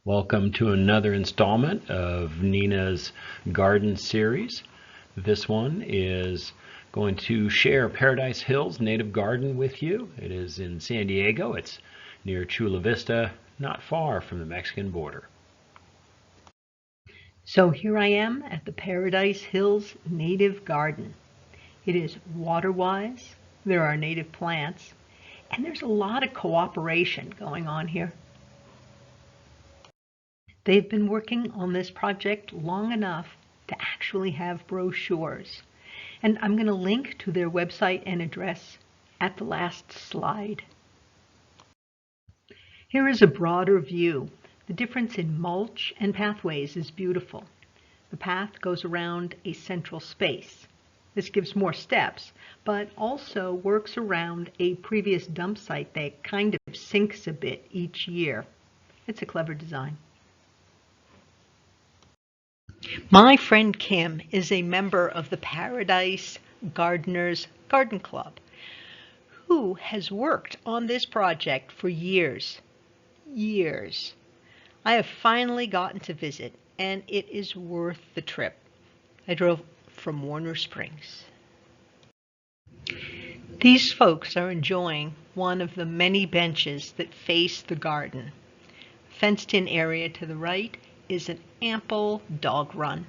Welcome to another installment of Nina's Garden Series. This one is going to share Paradise Hills Native Garden with you. It is in San Diego. It's near Chula Vista, not far from the Mexican border. So here I am at the Paradise Hills Native Garden. It is water-wise, there are native plants, and there's a lot of cooperation going on here. They've been working on this project long enough to actually have brochures. And I'm going to link to their website and address at the last slide. Here is a broader view. The difference in mulch and pathways is beautiful. The path goes around a central space. This gives more steps, but also works around a previous dump site that kind of sinks a bit each year. It's a clever design. My friend Kim is a member of the Paradise Gardeners Garden Club, who has worked on this project for years. I have finally gotten to visit, and it is worth the trip. I drove from Warner Springs. These folks are enjoying one of the many benches that face the garden. Fenced-in area to the right is an ample dog run.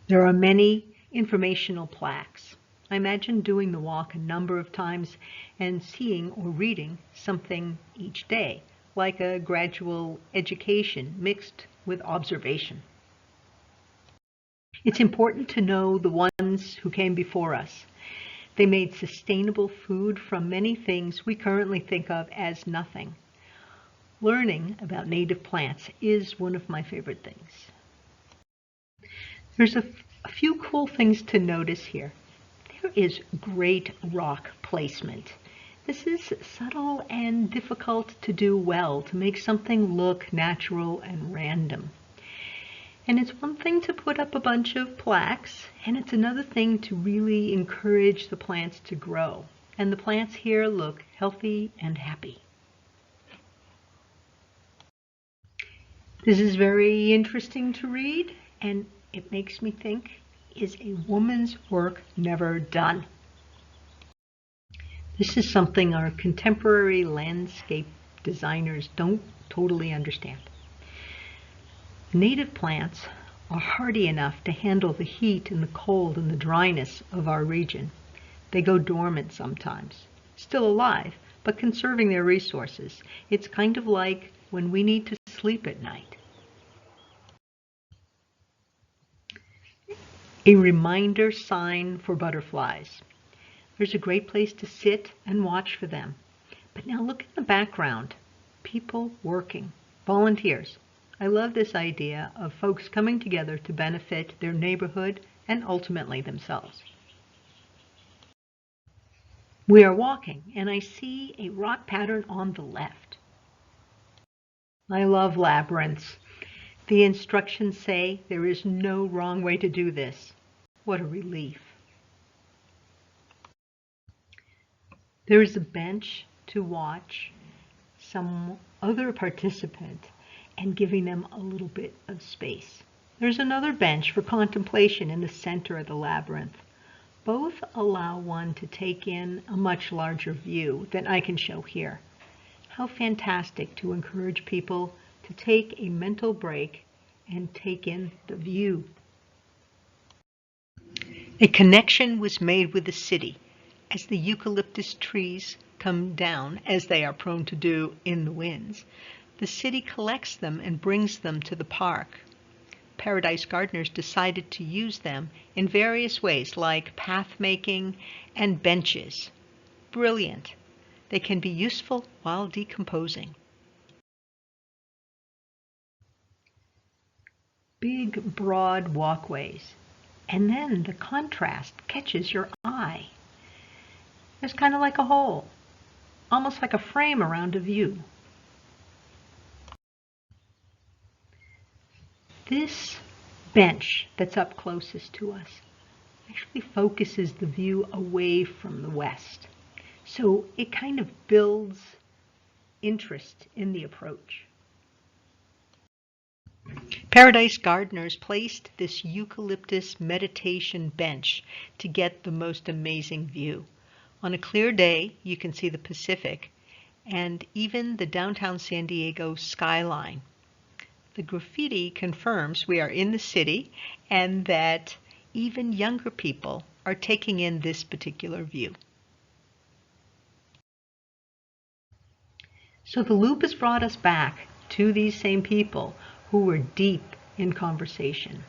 There are many informational plaques. I imagine doing the walk a number of times and seeing or reading something each day, like a gradual education mixed with observation. It's important to know the ones who came before us. They made sustainable food from many things we currently think of as nothing. Learning about native plants is one of my favorite things. There's a few cool things to notice here. There is great rock placement. This is subtle and difficult to do well, to make something look natural and random. And it's one thing to put up a bunch of plaques, and it's another thing to really encourage the plants to grow. And the plants here look healthy and happy. This is very interesting to read, and it makes me think, is a woman's work never done? This is something our contemporary landscape designers don't totally understand. Native plants are hardy enough to handle the heat and the cold and the dryness of our region. They go dormant sometimes, still alive, but conserving their resources. It's kind of like when we need to sleep at night. A reminder sign for butterflies. There's a great place to sit and watch for them. But now look in the background. People working, volunteers. I love this idea of folks coming together to benefit their neighborhood and ultimately themselves. We are walking, and I see a rock pattern on the left. I love labyrinths. The instructions say there is no wrong way to do this. What a relief. There is a bench to watch some other participant and giving them a little bit of space. There's another bench for contemplation in the center of the labyrinth. Both allow one to take in a much larger view than I can show here. How fantastic to encourage people to take a mental break and take in the view. A connection was made with the city as the eucalyptus trees come down, as they are prone to do in the winds. The city collects them and brings them to the park. Paradise gardeners decided to use them in various ways, like path making and benches. Brilliant. They can be useful while decomposing. Big, broad walkways. And then the contrast catches your eye. There's kind of like a hole, almost like a frame around a view. This bench that's up closest to us, actually focuses the view away from the west. So it kind of builds interest in the approach. Paradise gardeners placed this eucalyptus meditation bench to get the most amazing view. On a clear day, you can see the Pacific and even the downtown San Diego skyline. The graffiti confirms we are in the city and that even younger people are taking in this particular view. So the loop has brought us back to these same people who were deep in conversation.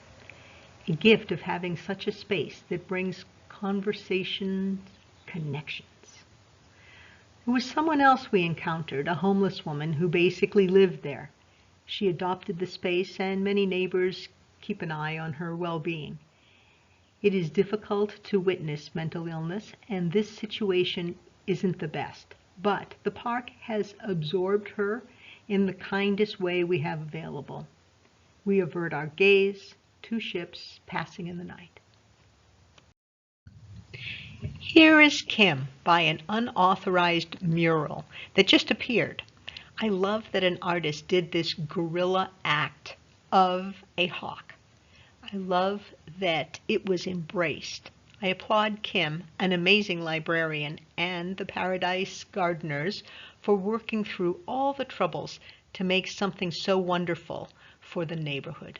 A gift of having such a space that brings conversation connections. There was someone else we encountered, a homeless woman who basically lived there. She adopted the space and many neighbors keep an eye on her well-being. It is difficult to witness mental illness and this situation isn't the best, but the park has absorbed her in the kindest way we have available. We avert our gaze, two ships passing in the night. Here is Kim by an unauthorized mural that just appeared. I love that an artist did this guerrilla act of a hawk. I love that it was embraced. I applaud Kim, an amazing librarian, and the Paradise Gardeners for working through all the troubles to make something so wonderful for the neighborhood.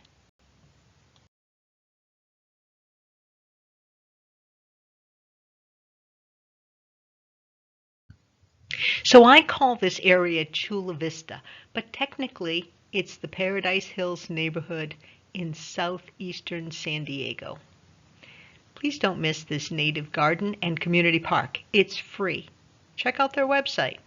So I call this area Chula Vista, but technically it's the Paradise Hills neighborhood in southeastern San Diego. Please don't miss this native garden and community park. It's free. Check out their website.